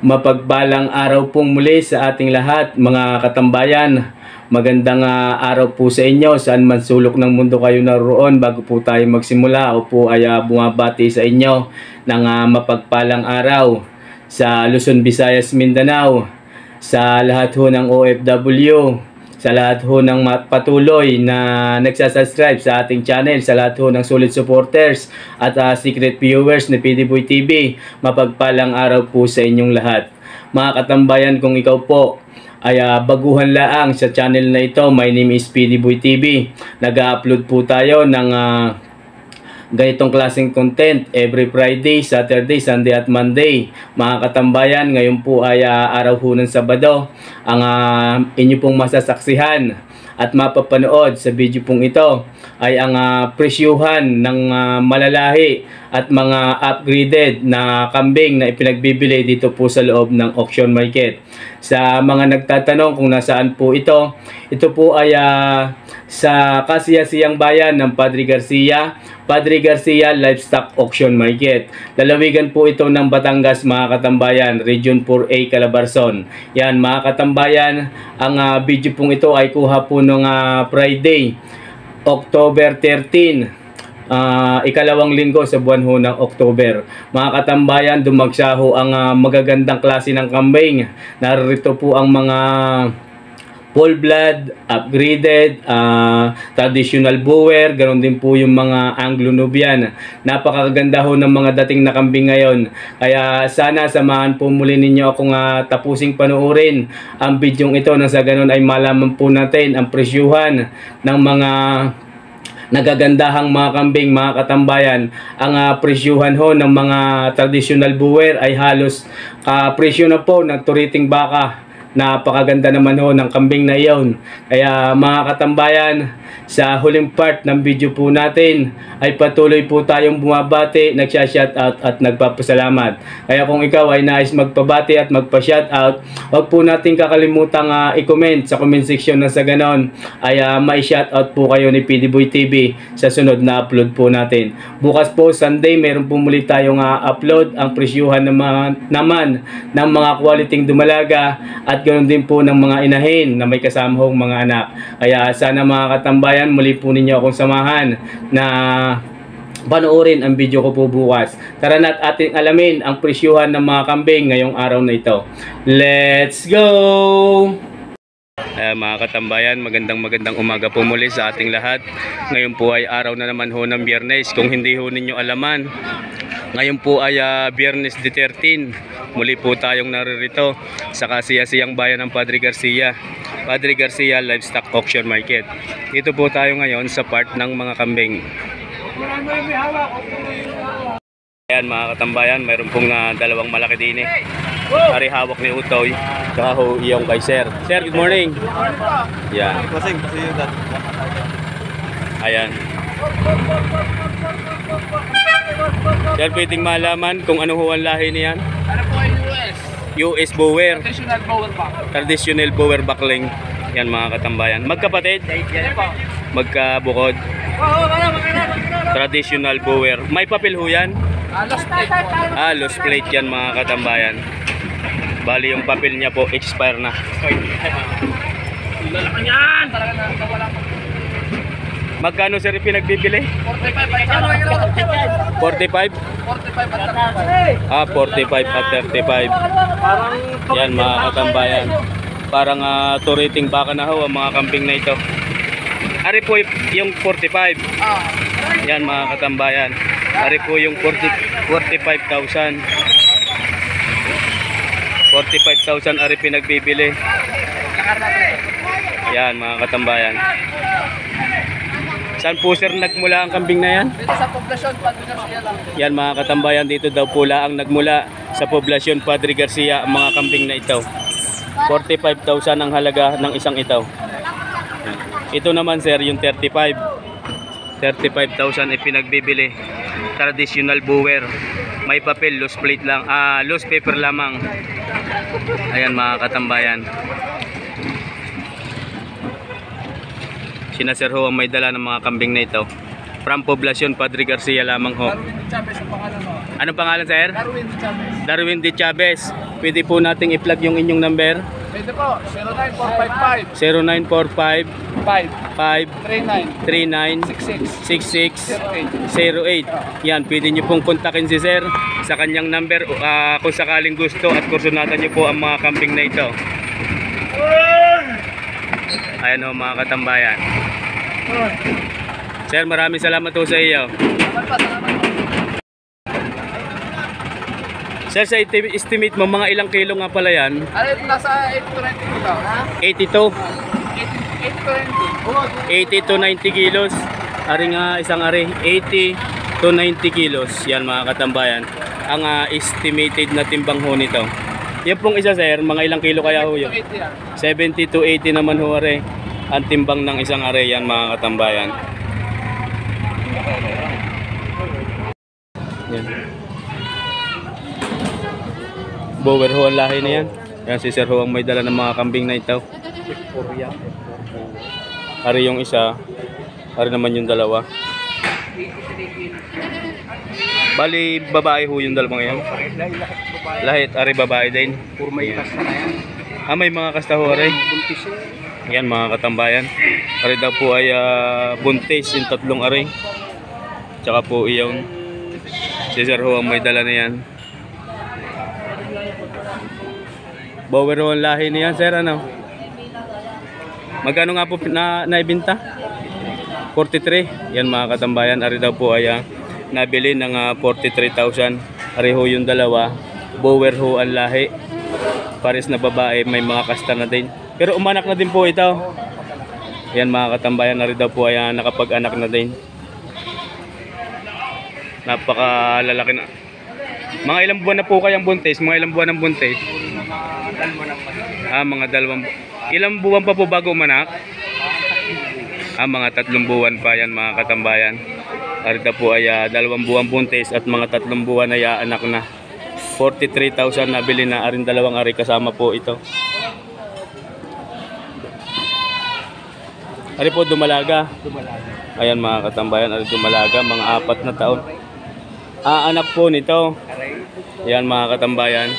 Mapagpalang araw pong muli sa ating lahat, mga katambayan. Magandang araw po sa inyo, saan man sulok ng mundo kayo naroon. Bago po tayo magsimula, ako po ay bumabati sa inyo ng mapagpalang araw sa Luzon, Visayas, Mindanao, sa lahat ho ng OFW, sa lahat ho ng patuloy na nagsasubscribe sa ating channel, sa lahat ho ng solid supporters at secret viewers ni PDBoy TV. Mapagpalang araw po sa inyong lahat. Mga katambayan, kung ikaw po ay baguhan laang sa channel na ito, my name is PDBoy TV. Nag-upload po tayo ng ganitong klaseng content every Friday, Saturday, Sunday at Monday. Mga katambayan, ngayon po ay araw ho ng Sabado. Ang inyo pong masasaksihan at mapapanood sa video pong ito ay ang presyuhan ng malalahi at mga upgraded na kambing na ipinagbibili dito po sa loob ng auction market. Sa mga nagtatanong kung nasaan po ito po ay sa kasiyasiyang bayan ng Padre Garcia Livestock Auction Market. Lalawigan po ito ng Batangas, mga katambayan, Region 4A, Calabarzon. Yan, mga katambayan, ang video pong ito ay kuha po ng Friday, October 13, ikalawang linggo sa buwan ho ng October. Mga katambayan, dumagsa ho ang magagandang klase ng kambing. Narito po ang mga full blood, upgraded, traditional boer, ganoon din po yung mga Anglo-Nubian. Napakaganda ho ng mga dating na kambing ngayon. Kaya sana samahan po muli ninyo akong tapusing panoorin ang bidyong ito nang sa ganoon ay malaman po natin ang presyuhan ng mga nagagandahang mga kambing, mga katambayan. Ang presyuhan ho ng mga traditional boer ay halos presyo na po ng turiting baka. Napakaganda naman ho ng kambing na iyon. Kaya mga katambayan, sa huling part ng video po natin ay patuloy po tayong bumabati, nagsha-shoutout at nagpapasalamat. Kaya kung ikaw ay nais magpabati at magpa-shoutout, huwag po natin kakalimutang i-comment sa comment section na sa ganon ay may shoutout po kayo ni PDBoy TV sa sunod na upload po natin. Bukas po Sunday, meron po muli tayong upload ang presyuhan naman ng mga quality dumalaga at ganoon din po ng mga inahin na may kasamahong mga anak. Kaya sana mga katambayan, muli po ninyo akong samahan na panoorin ang video ko po bukas. Tara na't ating alamin ang presyuhan ng mga kambing ngayong araw na ito. Let's go! Mga katambayan, magandang umaga po muli sa ating lahat. Ngayon po ay araw na naman ho ng Biyernes. Kung hindi ho ninyo alaman, ngayon po ay Biyernes the 13. Muli po tayong naririto sa kasiyasiyang bayan ng Padre Garcia Livestock Auction Market. Dito po tayo ngayon sa part ng mga kambing. Ayan mga katambayan, mayroon pong dalawang malaki din Ari hawak ni Utoy, saka ho iyong kay Sir. Sir, good morning. Yan. Ayan. Sir, pwedeng malaman kung ano ho ang lahi niyan? Ano po ay US Boer. Traditional Boer Back. Traditional Boer Backling. Yan mga katambayan. Magkapatid? Yan po. Magkabukod. Traditional Boer. May papel ho yan? Lost plate po. Lost plate yan mga katambayan. Bali yung papel niya po expire na. Lalaki yan! Talaga na wala po. Magkano sir pinagbibili? 45 45? 45 at 45 at 35. Yan mga katambayan. Parang turiting baka na ho ang mga kambing na ito. Ari po yung 45. Yan mga katambayan. Ari po yung 45,000. 45,000 ari pinagbibili. Yan mga katambayan. Saan po sir nagmula ang kambing na yan? Dito sa poblasyon, Padre Garcia lang. Yan mga katambayan, dito daw pula ang nagmula sa poblasyon Padre Garcia ang mga kambing na ito. 45,000 ang halaga ng isang ito. Ito naman sir yung 35. 35,000 ipinagbibili. Traditional Boer. May papel, loose plate lang. Loose paper lamang. Ayan mga katambayan. Sina Sir ho ang may dala ng mga kambing na ito. From poblasyon Padre Garcia lamang ho. Anong pangalan, sir? Darwin Chavez. Darwin de Chavez. Pwede po nating i-plug yung inyong number. Pwede po, 09455 0945 539 539 6608. 6608. Yan, pwede nyo pong kontakin si sir sa kanyang number kung sakaling gusto at kursunatan nyo po ang mga kambing na ito. Ayan o mga katambayan. Sir, maraming salamat po sa iyo. Salamat pa, salamat po. Sir, sa estimate mo, mga ilang kilo nga pala yan? Ano, nasa 80 to 90 kilo. 82, 80 to 80 to 90. 90 kilos. Ari nga, isang ari, 80 to 90 kilos. Yan mga katambayan. Ang estimated na timbang ho nito. Yan pong isa, sir, mga ilang kilo kaya ho yun? 80 yan. 70 to 80 naman ho, ari. Ang timbang ng isang ari, yan mga katambayan. Yan. Bower ho ang lahi na yan. Yan si sir ho ang may dala ng mga kambing na ito. Ari yung isa. Ari naman yung dalawa. Bali babae ho yung dalawang yan. Lahit ari babae din. May mga kasta ho ari. Yan mga katambayan. Ari daw po ay buntis yung tatlong ari. Tsaka po iyon. Si sir ho ang may dala na yan. Bower ho ang lahi niyan, sir, ano? Magkano nga po naibenta? 43. Yan mga katambayan, ari daw po ay nabili ng 43,000. Ari ho yung dalawa. Bower ho ang lahi. Pares na babae, may mga kasta na din. Pero umanak na din po ito. Yan mga katambayan, ari daw po ay nakapag-anak na din. Napakalalaki na. Mga ilang buwan na po kayang buntis? Mga ilang buwan ng buntis? Mga dalawang. Ilang buwan pa po bago umanak? Mga 3 buwan pa yan mga katambayan. Arita po ay 2 buwan buntis at mga 3 buwan ay anak na. 43,000 nabili na aring dalawang ari kasama po ito. Ari po dumalaga. Ayan mga katambayan, ari dumalaga mga 4 na taon. Anak po nito. Ayan mga katambayan.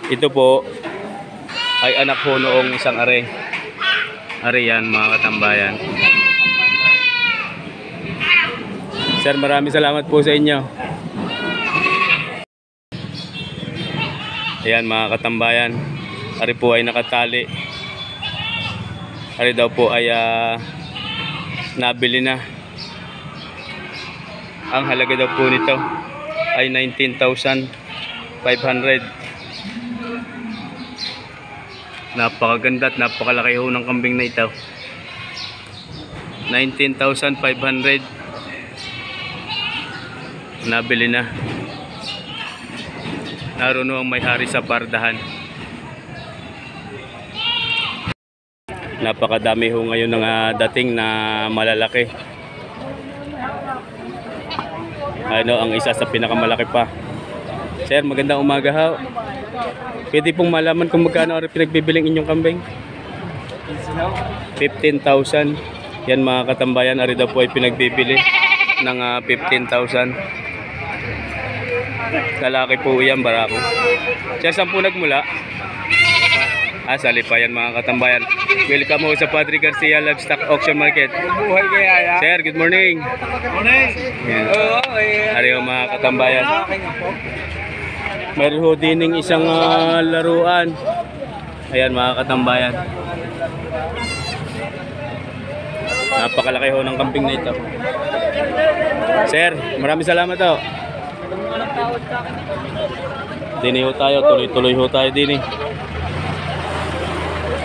Ito po ay anak ho noong isang ari. Ari yan mga katambayan. Sir, maraming salamat po sa inyo. Ayan mga katambayan. Ari po ay nakatali. Ari daw po ay nabili na. Ang halaga daw po nito ay 19,500. Napakaganda at napakalaki ho ng kambing na ito. 19,500. Nabili na. Naroon ang may-ari sa pardahan. Napakadami ho ngayon ng dating na malalaki. Ang isa sa pinakamalaki pa. Sir, magandang umaga ho. Pwede pong malaman kung magkano ang pinagbibiling inyong kambing? 15,000. Yan mga katambayan, ari daw po ay pinagbibili ng 15,000. Lalaki po yan, barako. Sir, saan po nagmula? Sa Lipayan mga katambayan. Welcome ho sa Padre Garcia Livestock Auction Market. Buhay kaya. Sir, good morning. Morning. Ari ho mga katambayan. Meron ho dining isang laruan. Ayan mga katambayan. Napakalaki ho ng kambing na ito. Sir, maraming salamat ho. Dini ho tayo, tuloy-tuloy ho tayo dini.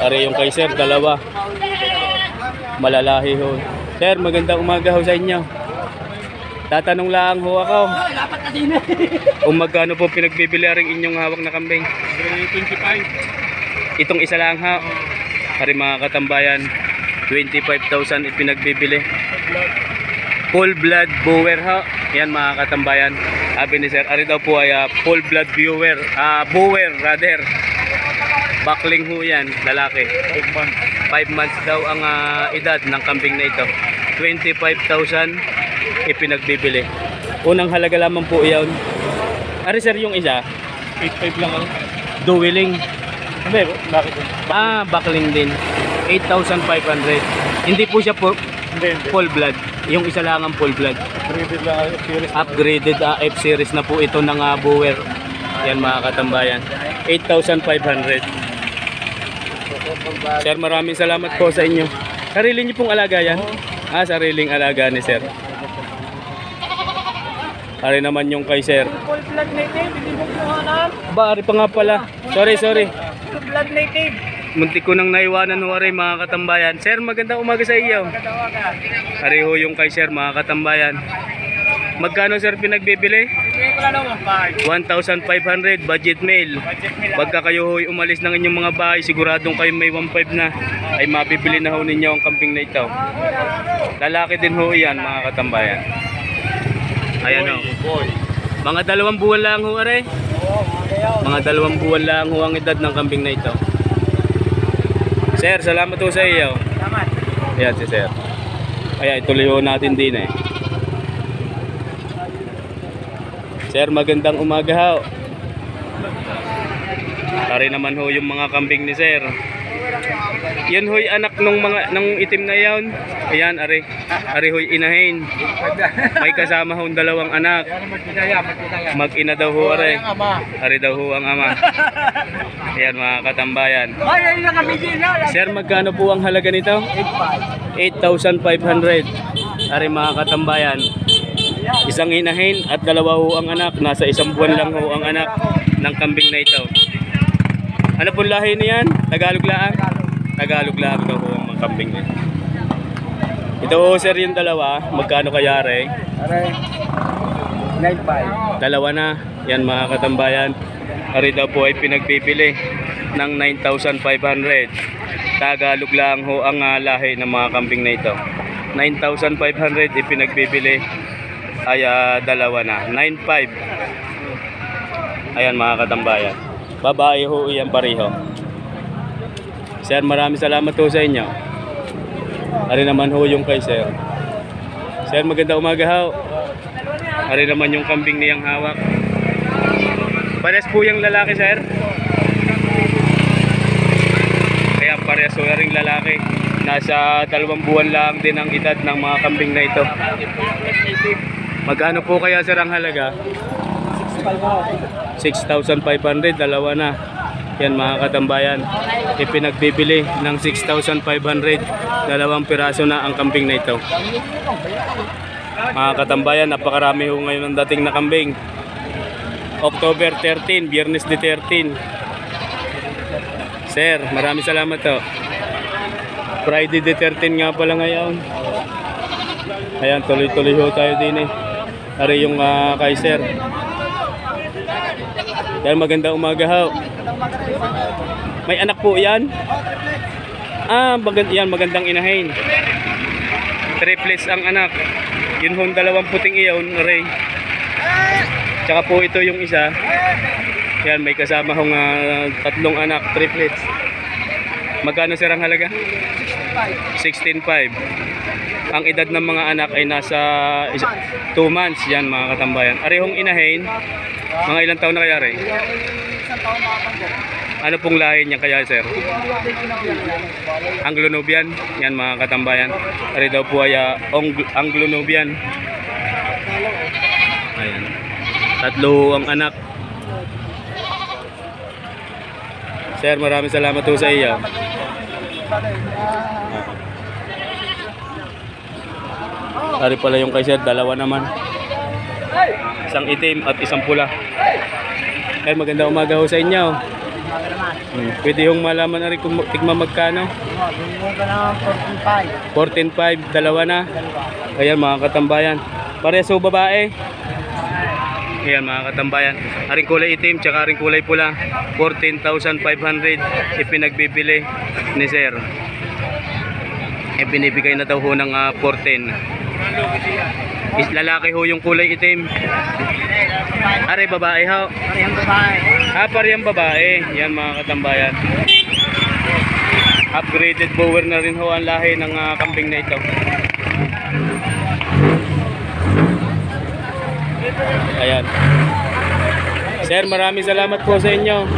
Ari yung kay sir, dalawa. Malalahi ho. Sir, magandang umaga ho sa inyo. Tatanong lang ho ako. Kung magkano po pinagbibili ring inyong hawak na kambing? 25. Itong isa lang ha. Ari mga katambayan, 25,000 ipinagbibili. Full blood bower ha. Yan mga katambayan. Sabi ni sir, ari daw po ay full blood bower. Bower rather. Bakling ho yan, lalaki. 5 months daw ang edad ng kambing na ito. 25,000 ipinagbibili. Unang halaga lamang po iyon. Ari sir yung isa, 8.5 lang ako. dueling. Hindi, bakit? Backling din. 8,500. Hindi po siya Hindi. full blood. Yung isa lang ang full blood. Upgraded lang ako. Series. Upgraded F-series na po ito ng Boer. Yan mga katambayan. 8,500. Sir, maraming salamat po sa inyo. Sarili niyo pong alaga yan? Sariling alaga ni sir. Ari naman yung kay sir. Full blood native, hindi mo kuhanan. Ari pa nga pala. Sorry. Full blood native. Muntik ko nang naiwanan ho ari mga katambayan. Sir, magandang umaga sa iyo. Ari ho yung kay sir mga katambayan. Magkano sir pinagbibili? Bibigyan ko lang ng 1,500 budget mail. Pagka kayo ho'y umalis ng inyong mga bahay, siguradong kayo may 1,500 na, ay mabibili na ho ninyo ang kambing na ito. Lalaki din ho yan mga katambayan. Ayan ho. Mga 2 buwan lang ho are. Mga 2 buwan lang ho ang edad ng kambing na ito. Sir, salamat ho sa iyo. Salamat. Ayan si sir. Ayan, ituloy ho natin din eh. Sir, magandang umaga ho. Pare naman ho yung mga kambing ni sir. Yan ho'y anak ng itim na yan. Ayan, ari ho'y inahin. May kasama ho 2 anak. Mag-ina daw ho are. Ari daw ho ang ama. Ayan mga katambayan. Sir, magkano po ang halaga nito? 8,500. Ari mga katambayan. Isang inahin at 2 ho ang anak. Nasa 1 buwan lang ho ang anak ng kambing na ito. Ano pong lahi niyan? Tagalog lang? Tagalog lang daw ho ang mga kambing na ito. Ito ho sir yung 2. Magkano kaya re? 9.5. 2 na. Yan mga katambayan. Ari daw po ay pinagpipili ng 9,500. Tagalog lang ho ang lahi ng mga kambing na ito. 9,500 ipinagbibili ay 2 na. 9,500. Ayan mga katambayan. Babae ho iyan pareho. Sir, maraming salamat ho sa inyo. Ari naman ho yung kay sir. Sir, magandang umaga ho. Ari naman yung kambing niyang hawak. Pares po yung lalaki sir. Kaya pares ho ring lalaki. Nasa 2 buwan lang din ang edad ng mga kambing na ito. Magkano po kaya sir ang halaga? 6,500, 2 na. Yan mga katambayan. Ipinagbibili ng 6,500. 2 piraso na ang kambing na ito. Mga katambayan, napakarami ho ngayon ang dating na kambing. October 13, Biyernes de 13. Sir, maraming salamat to. Friday de 13 nga pala ngayon. Ayan, tuloy-tuloy ho tayo din eh. Ari yung kay sir. Yan, magandang umaga ho. May anak po yan? Yan, magandang inahin. Triplets ang anak. Yun hong 2 puting iyon, Ray. Tsaka po ito yung isa. Yan, may kasama hong 3 anak, triplets. Magkano sir ang halaga? 16,500. Ang edad ng mga anak ay nasa 2 months. Yan mga katambayan. Arehong inahin. Mga ilang taon na kaya rin? Ano pong lahi niya kaya sir? Anglo-Nubian. Yan mga katambayan. Ari daw po ay Anglo-Nubian. Ayan. 3 ang anak. Sir, maraming salamat po sa iyo. Ari pala yung kay sir, 2 naman. Isang itim at isang pula. Ay, magandang umaga ho sa inyo. Pwede yung malaman na rin kung tigma magkano? 14,500, 2 na. Ayan mga katambayan. Pareso babae. Ayan mga katambayan. Aring kulay itim tsaka aring kulay pula. 14,500 ipinagbibili ni sir. Ibinibigay na daw ho ng 14. Lalaki ho yung kulay itim. Aray babae ho. Parehang babae. Parehang babae. Yan mga katambayan. Upgraded Boer na rin ho ang lahi ng kambing na ito. Ayan. Sir, maraming salamat po sa inyo.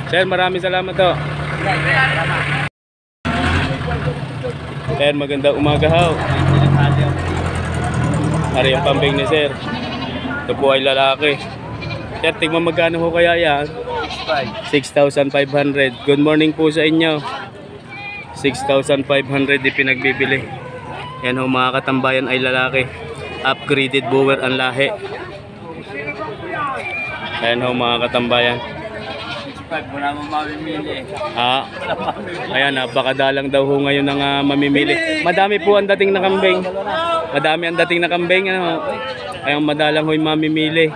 Sir, maraming salamat to. Sir, magandang umaga ho. Ari yung kambing ni Sir. Ito po ay lalaki. Sir, tingnan magkano ho kaya yan? 6,500. Good morning po sa inyo. 6,500 ipinagbibili. Yan ho mga katambayan ay lalaki. Upgraded Boer ang lahi. Yan ho mga katambayan. Ayan, napakadalang daw ho ngayon ng mamimili. Madami po ang dating na kambing. Madami ang dating na kambing. Ano? Ayan, madalang ho yung mamimili.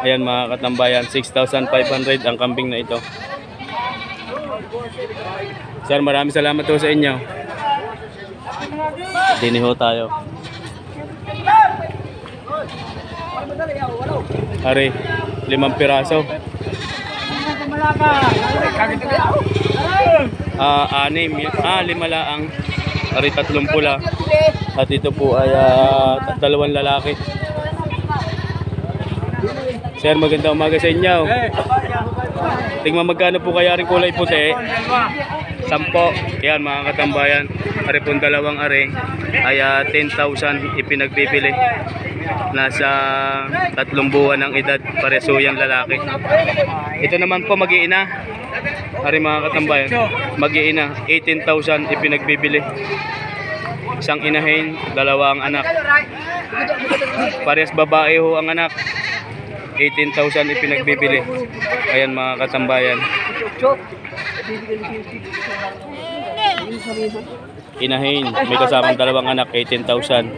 Ayan mga katambayan, 6,500 ang kambing na ito. Sir, maraming salamat po sa inyo. Dini ho tayo. Ari, 5 piraso. 5 laang. Ari, 3 pula. At ito po ay 2 lalaki. Sir, magandang umaga sa inyo. Tingnan magkano po kaya rin kulay puti. 10. Yan mga katambayan. Ari pong 2 ari ay 10,000 ipinagbibili. Nasa 3 buwan ng edad, pareso yung lalaki. Ito naman po mag-iina. Ari mga katambayan, mag-iina, 18,000 ipinagbibili. Isang inahin, 2 ang anak. Parehas babae ho ang anak. 18,000 ipinagbibili. Ayan mga katambayan. Inahin, may kasamang 2 anak, 18,000.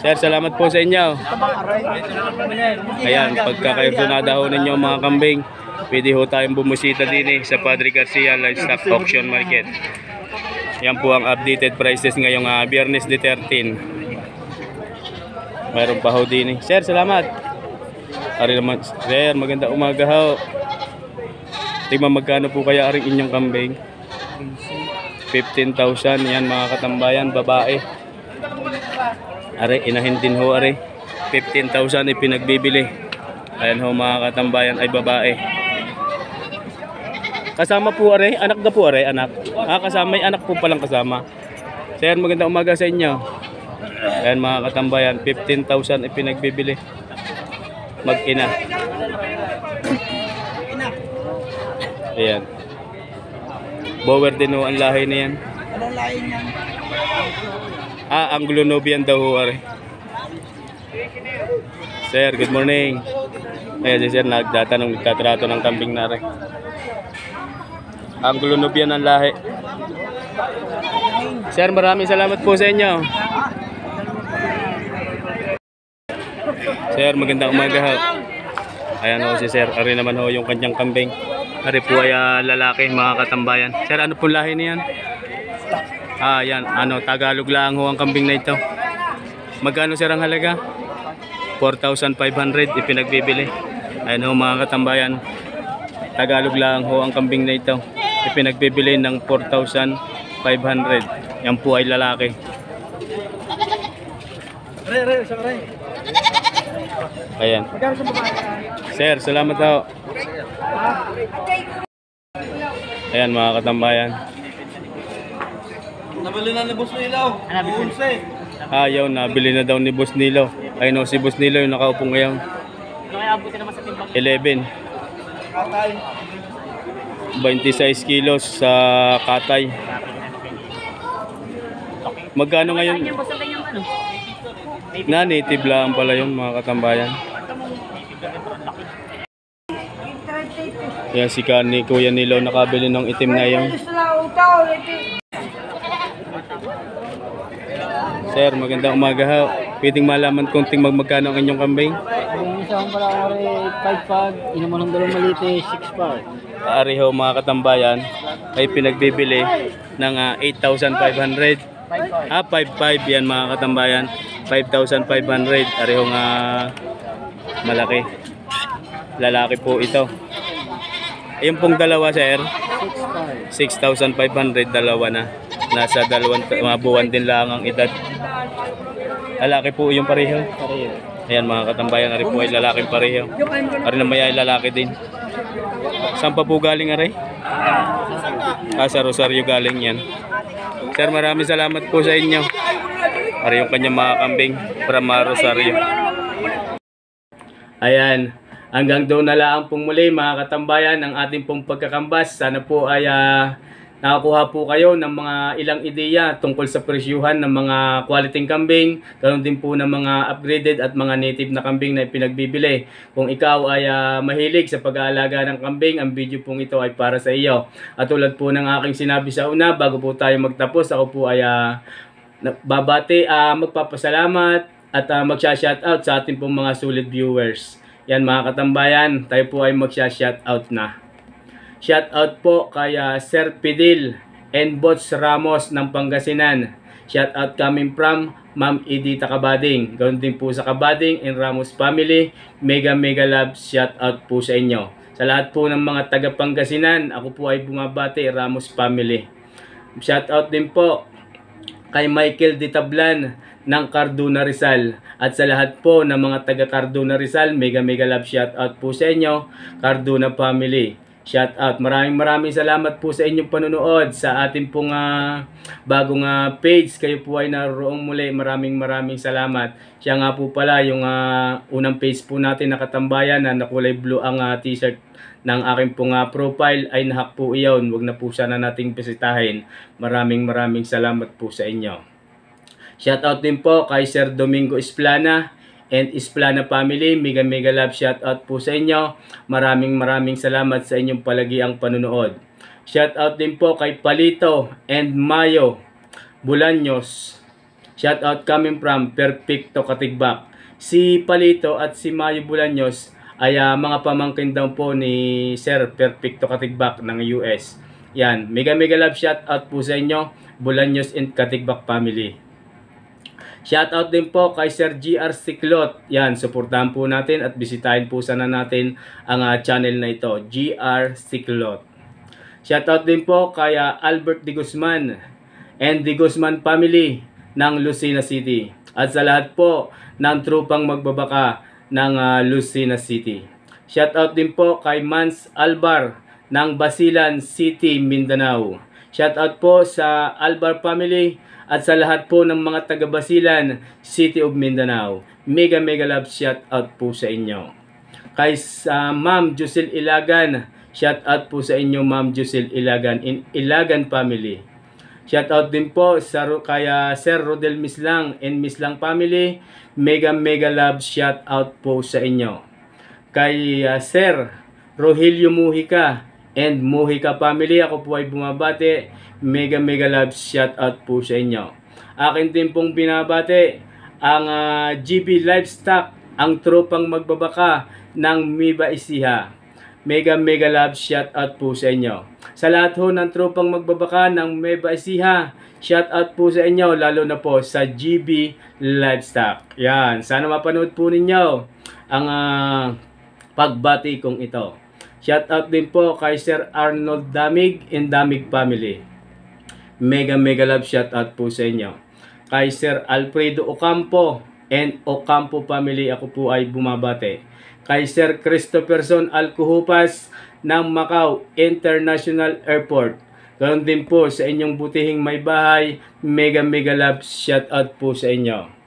Sir, salamat po sa inyo. Ayan, pagka kayo tunada ho ninyo mga kambing, pwede ho tayong bumusita din sa Padre Garcia Livestock Auction Market. Yan po ang updated prices ngayong Biyernes de 13. Mayroon pa ho din. Sir, salamat. Ari naman, Sir, maganda umaga ho. Tingnan magkano po kaya aring inyong kambing? 15,000. Yan mga katambayan, babae. Ari, inahin din ho ari. 15,000 ipinagbibili. Ayan ho mga katambayan ay babae. Kasama po ari, anak na po ari, anak. Kasama, may anak po palang kasama. Sir, magandang umaga sa inyo. Ayan mga katambayan, 15,000 ipinagbibili. Mag-ina. Ayan. Bower din ho ang lahi na yan. Anong lahi niyan? Anglo-Nubian daw ho ari. Sir, good morning. Ayan si Sir, nagtatanong, nagtatrato ng kambing na rin. Anglo-Nubian ang lahi. Sir, maraming salamat po sa inyo. Sir, magandang umaga ho. Ayan ho si Sir, ari naman ho yung kanyang kambing. Ari po ay lalaki mga katambayan. Sir, ano po lahi niyan? Yan, Tagalog lang ho ang kambing na ito. Magkano sir ang halaga? 4,500 ipinagbibili. Ayan ho mga katambayan. Tagalog lang ho ang kambing na ito. Ipinagbibili ng 4,500. Yan po ay lalaki. Ayan. Sir, salamat ho. Ayan mga katambayan. Nabili na ni Boss Nilaw. Ayaw, nabili na daw ni Boss Nilo. Ayun o, si Boss Nilo yung nakaupo ngayon. 11. 26 kilos sa katay. Magkano ngayon? Na native lang pala yun mga katambayan. Yan si ni Kuya Nilo nakabili ng itim na yun. Sir, magandang umaga ho. Pwedeng malaman kunting magkano ang inyong kambing? Yung isang malaki 5-5, inuman ng 2 malite 6-5. Ari ho mga katambayan ay pinagbibili ng 8,500. 5,500 yan mga katambayan. 5,500. Ari ho nga malaki. Lalaki po ito. Yung pong dalawa sir, 6,500 dalawa na. Nasa 2 buwan din lang ang edad. Lalaki po yung pareho. Ayan mga katambayan, ari po ay lalaking pareho. Ari na may ay lalaki din. Saan pa po galing ari? Sa Rosario galing yan. Sir, maraming salamat po sa inyo. Ari yung kanyang mga kambing from Rosario. Ayan, hanggang doon na lang pong muli mga katambayan ang ating pong pagkakambas. Sana po ay nakakuha po kayo ng mga ilang ideya tungkol sa presyuhan ng mga quality kambing, ganoon din po ng mga upgraded at mga native na kambing na pinagbibili. Kung ikaw ay mahilig sa pag-aalaga ng kambing, ang video pong ito ay para sa iyo. At tulad po ng aking sinabi sa una, bago po tayo magtapos, ako po ay magpapasalamat at magsha-shoutout sa ating pong mga sulit viewers. Yan mga katambayan, tayo po ay magsha-shoutout na. Shoutout po kay Sir Pidil and Bots Ramos ng Pangasinan. Shoutout coming from Ma'am Edita Kabading. Ganoon din po sa Kabading and Ramos family. Mega love shoutout po sa inyo. Sa lahat po ng mga taga Pangasinan, ako po ay bumabati, Ramos family. Shoutout din po kay Michael Ditablan ng Cardona Rizal. At sa lahat po ng mga taga Cardona Rizal, mega love shoutout po sa inyo, Cardona family. Shout out. Maraming salamat po sa inyong panonood sa ating pong bagong page. Kayo po ay naroong muli. Maraming salamat. Siya nga po pala yung unang page po natin na katambayan na nakulay blue ang t-shirt ng aking pong profile ay nahak po iyon. Huwag na po sana nating bisitahin. Maraming salamat po sa inyo. Shout out din po kay Sir Domingo Esplana and Esplana family, mega love shout out po sa inyo. Maraming salamat sa inyong palagiang panunood. Shout out din po kay Palito and Mayo Bulaños. Shout out coming from Perfecto Katigbak. Si Palito at si Mayo Bulaños ay mga pamangkin daw po ni Sir Perfecto Katigbak ng US. Yan, mega love shout out po sa inyo, Bulaños and Katigbak family. Shoutout din po kay Sir GR Siklot. Yan, suportahan po natin at bisitahin po sana natin ang channel na ito, GR Siklot. Shoutout din po kay Albert De Guzman and De Guzman family ng Lucena City. At sa lahat po ng trupang magbabaka ng Lucena City. Shoutout din po kay Mans Albar ng Basilan City, Mindanao. Shoutout po sa Albar family at sa lahat po ng mga taga-Basilan, City of Mindanao. Mega love shout out po sa inyo. Kay Ma'am Josel Ilagan, shout out po sa inyo Ma'am Josel Ilagan in Ilagan family. Shout out din po sa kaya Sir Rodel Mislang and Mislang family. Mega love shout out po sa inyo. Kay Sir Rogelio Mujica and Mujica family, ako po ay bumabati. Mega love shout out po sa inyo. Akin din pong binabati ang GB Livestock, ang tropang magbabaka ng Miba Ecija. Mega love shout out po sa inyo. Sa lahat ho ng tropang magbabaka ng Miba Ecija, shout out po sa inyo, lalo na po sa GB Livestock. Yan, sana mapanood po ninyo ang pagbati kong ito. Shout out din po kay Sir Arnold Damig and Damig family. Mega love shout out po sa inyo. Kay Sir Alfredo Ocampo and Ocampo family, ako po ay bumabate. Kay Sir Christopherson Alcuhupas ng Macau International Airport. Ganoon din po sa inyong butihing may bahay. Mega love shout out po sa inyo.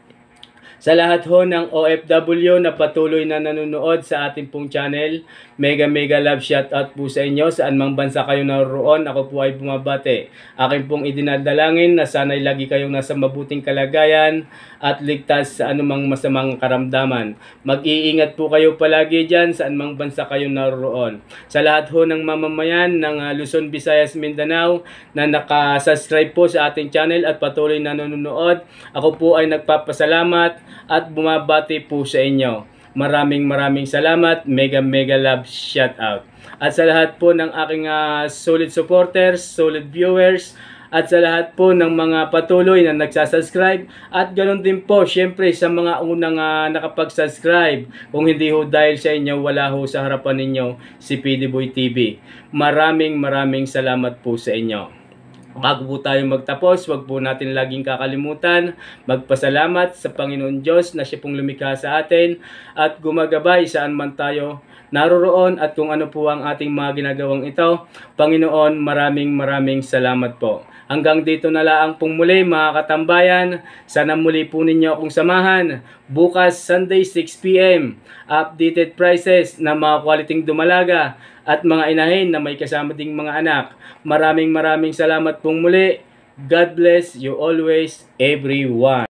Sa lahat ho ng OFW na patuloy na nanonood sa ating pong channel, mega love shout out po sa inyo. Saan mang bansa kayo naroon, ako po ay bumabate. Akin pong idinadalangin na sana'y lagi kayong nasa mabuting kalagayan at ligtas sa anumang masamang karamdaman. Mag-iingat po kayo palagi dyan saan mang bansa kayo naroon. Sa lahat ho ng mamamayan ng Luzon, Visayas, Mindanao na nakasubscribe po sa ating channel at patuloy na nanonood, ako po ay nagpapasalamat at bumabati po sa inyo. Maraming salamat. Mega love shout out. At sa lahat po ng aking solid supporters, solid viewers, at sa lahat po ng mga patuloy na nagsasubscribe, at ganoon din po syempre sa mga unang nakapag-subscribe. Kung hindi ho dahil sa inyo, wala ho sa harapan ninyo si PD Boy TV. Maraming salamat po sa inyo. Bago po tayo magtapos, wag po natin laging kakalimutan magpasalamat sa Panginoon Diyos na siya pong lumikha sa atin at gumagabay saan man tayo naroroon at kung ano po ang ating mga ginagawang ito. Panginoon, maraming salamat po. Hanggang dito na lang pong muli mga katambayan. Sana muli po ninyo akong samahan. Bukas Sunday 6 PM. Updated prices na mga quality dumalaga at mga inahin na may kasama ding mga anak. Maraming salamat pong muli. God bless you always, everyone.